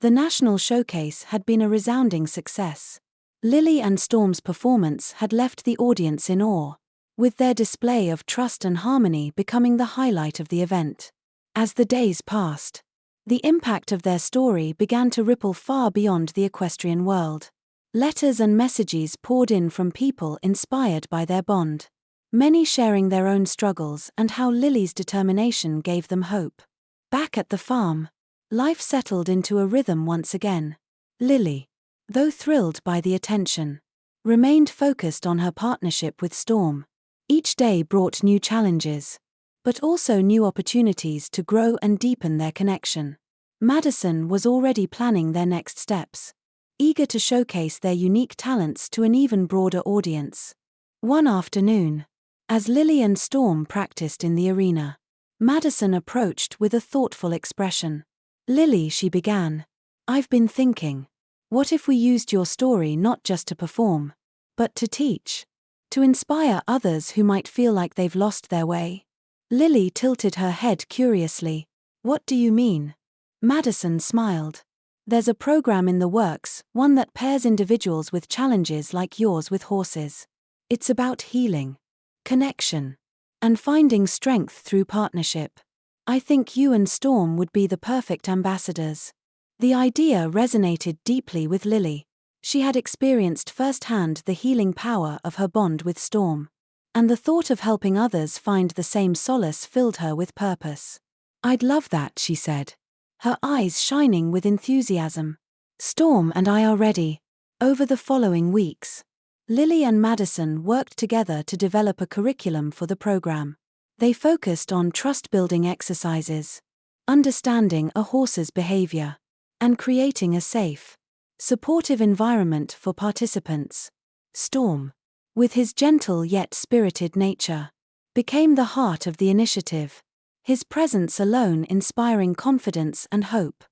The national showcase had been a resounding success. Lily and Storm's performance had left the audience in awe, with their display of trust and harmony becoming the highlight of the event. As the days passed, the impact of their story began to ripple far beyond the equestrian world. Letters and messages poured in from people inspired by their bond. Many sharing their own struggles and how Lily's determination gave them hope. Back at the farm, life settled into a rhythm once again. Lily, though thrilled by the attention, remained focused on her partnership with Storm. Each day brought new challenges, but also new opportunities to grow and deepen their connection. Madison was already planning their next steps, eager to showcase their unique talents to an even broader audience. One afternoon, as Lily and Storm practiced in the arena, Madison approached with a thoughtful expression. "Lily," she began, "I've been thinking, what if we used your story not just to perform, but to teach? To inspire others who might feel like they've lost their way?" Lily tilted her head curiously. "What do you mean?" Madison smiled. "There's a program in the works, one that pairs individuals with challenges like yours with horses. It's about healing, connection, and finding strength through partnership. I think you and Storm would be the perfect ambassadors." The idea resonated deeply with Lily. She had experienced firsthand the healing power of her bond with Storm, and the thought of helping others find the same solace filled her with purpose. "I'd love that," she said, her eyes shining with enthusiasm. "Storm and I are ready." Over the following weeks, Lily and Madison worked together to develop a curriculum for the program. They focused on trust-building exercises, understanding a horse's behavior, and creating a safe, supportive environment for participants. Storm, with his gentle yet spirited nature, became the heart of the initiative, his presence alone inspiring confidence and hope.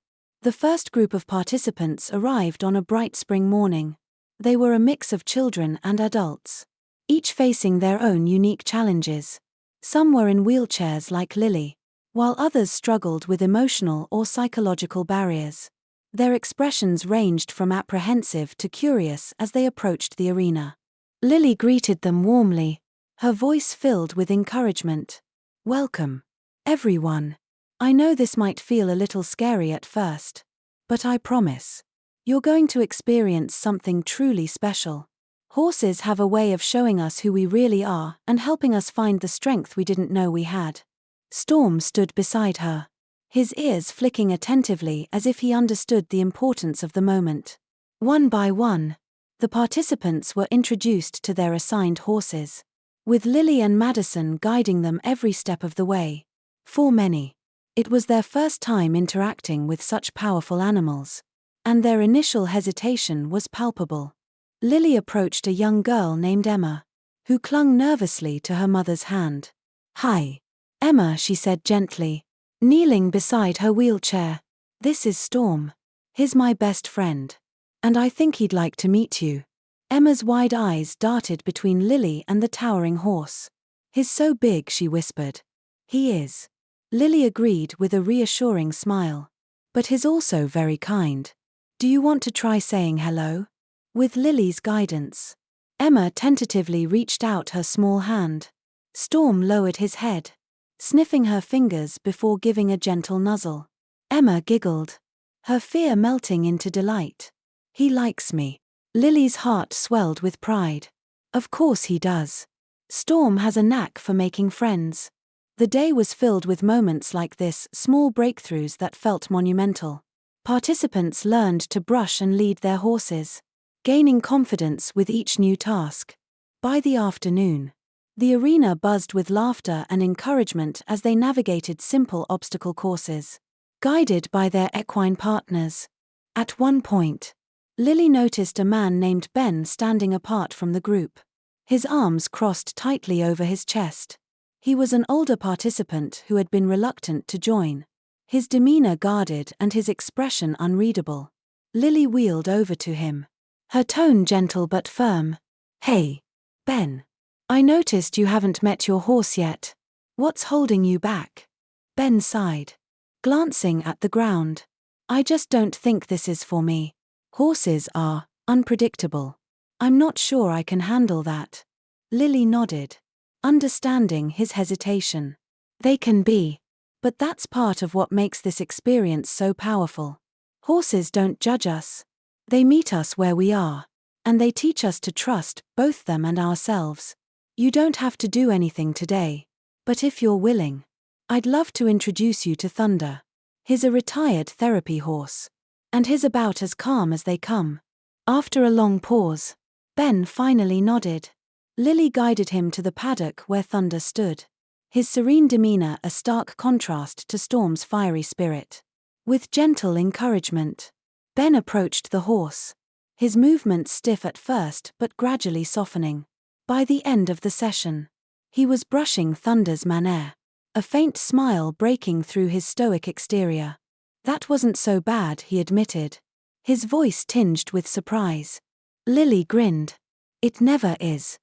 The first group of participants arrived on a bright spring morning. They were a mix of children and adults, each facing their own unique challenges. Some were in wheelchairs like Lily, while others struggled with emotional or psychological barriers. Their expressions ranged from apprehensive to curious as they approached the arena. Lily greeted them warmly, her voice filled with encouragement. "Welcome, everyone. I know this might feel a little scary at first, but I promise, you're going to experience something truly special. Horses have a way of showing us who we really are and helping us find the strength we didn't know we had." Storm stood beside her, his ears flicking attentively as if he understood the importance of the moment. One by one, the participants were introduced to their assigned horses, with Lily and Madison guiding them every step of the way. For many, it was their first time interacting with such powerful animals, and their initial hesitation was palpable. Lily approached a young girl named Emma, who clung nervously to her mother's hand. "Hi, Emma," she said gently, kneeling beside her wheelchair. "This is Storm. He's my best friend, and I think he'd like to meet you." Emma's wide eyes darted between Lily and the towering horse. "He's so big," she whispered. "He is," Lily agreed with a reassuring smile. "But he's also very kind. Do you want to try saying hello?" With Lily's guidance, Emma tentatively reached out her small hand. Storm lowered his head, sniffing her fingers before giving a gentle nuzzle. Emma giggled, her fear melting into delight. "He likes me." Lily's heart swelled with pride. "Of course he does. Storm has a knack for making friends." The day was filled with moments like this, small breakthroughs that felt monumental. Participants learned to brush and lead their horses, gaining confidence with each new task. By the afternoon, the arena buzzed with laughter and encouragement as they navigated simple obstacle courses, guided by their equine partners. At one point, Lily noticed a man named Ben standing apart from the group, his arms crossed tightly over his chest. He was an older participant who had been reluctant to join, his demeanor guarded and his expression unreadable. Lily wheeled over to him, her tone gentle but firm. "Hey, Ben. I noticed you haven't met your horse yet. What's holding you back?" Ben sighed, glancing at the ground. "I just don't think this is for me. Horses are unpredictable. I'm not sure I can handle that." Lily nodded, understanding his hesitation. "They can be, but that's part of what makes this experience so powerful. Horses don't judge us. They meet us where we are. And they teach us to trust both them and ourselves. You don't have to do anything today. But if you're willing, I'd love to introduce you to Thunder. He's a retired therapy horse. And he's about as calm as they come. After a long pause, Ben finally nodded. Lily guided him to the paddock where Thunder stood. His serene demeanor a stark contrast to Storm's fiery spirit. With gentle encouragement, Ben approached the horse. His movements stiff at first but gradually softening. By the end of the session, he was brushing Thunder's manner, a faint smile breaking through his stoic exterior. That wasn't so bad, he admitted, his voice tinged with surprise. Lily grinned. It never is.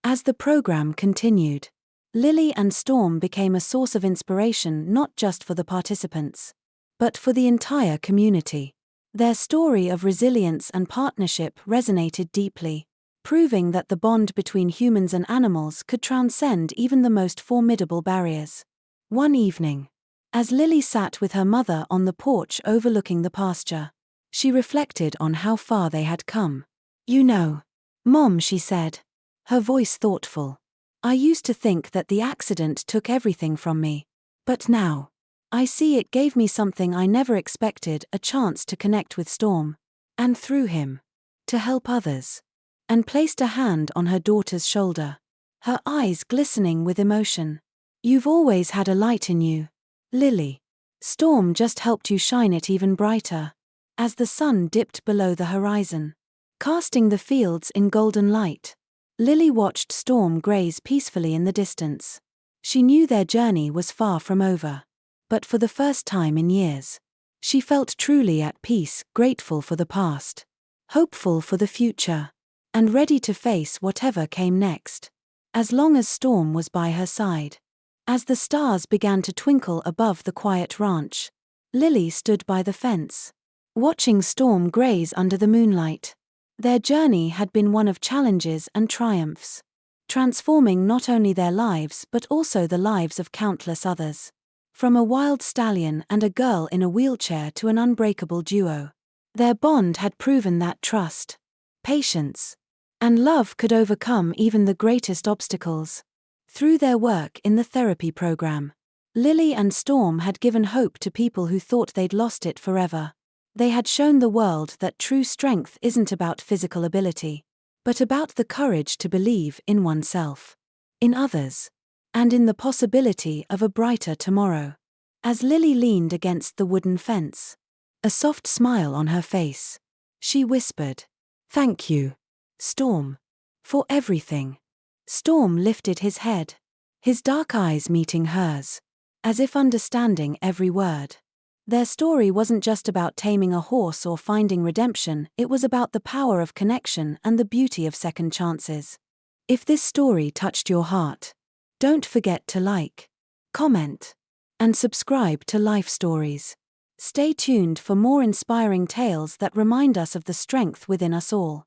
As the program continued, Lily and Storm became a source of inspiration not just for the participants, but for the entire community. Their story of resilience and partnership resonated deeply, proving that the bond between humans and animals could transcend even the most formidable barriers. One evening, as Lily sat with her mother on the porch overlooking the pasture, she reflected on how far they had come. You know, Mom, she said, her voice thoughtful, I used to think that the accident took everything from me. But now, I see it gave me something I never expected, a chance to connect with Storm. And through him, to help others. And placed a hand on her daughter's shoulder, her eyes glistening with emotion. You've always had a light in you, Lily. Storm just helped you shine it even brighter. As the sun dipped below the horizon, casting the fields in golden light, Lily watched Storm graze peacefully in the distance. She knew their journey was far from over. But for the first time in years, she felt truly at peace, grateful for the past, hopeful for the future, and ready to face whatever came next, as long as Storm was by her side. As the stars began to twinkle above the quiet ranch, Lily stood by the fence, watching Storm graze under the moonlight. Their journey had been one of challenges and triumphs, transforming not only their lives but also the lives of countless others. From a wild stallion and a girl in a wheelchair to an unbreakable duo, their bond had proven that trust, patience, and love could overcome even the greatest obstacles. Through their work in the therapy program, Lily and Storm had given hope to people who thought they'd lost it forever. They had shown the world that true strength isn't about physical ability, but about the courage to believe in oneself, in others, and in the possibility of a brighter tomorrow. As Lily leaned against the wooden fence, a soft smile on her face, she whispered, "Thank you, Storm, for everything." Storm lifted his head, his dark eyes meeting hers, as if understanding every word. Their story wasn't just about taming a horse or finding redemption, it was about the power of connection and the beauty of second chances. If this story touched your heart, don't forget to like, comment, and subscribe to Life Stories. Stay tuned for more inspiring tales that remind us of the strength within us all.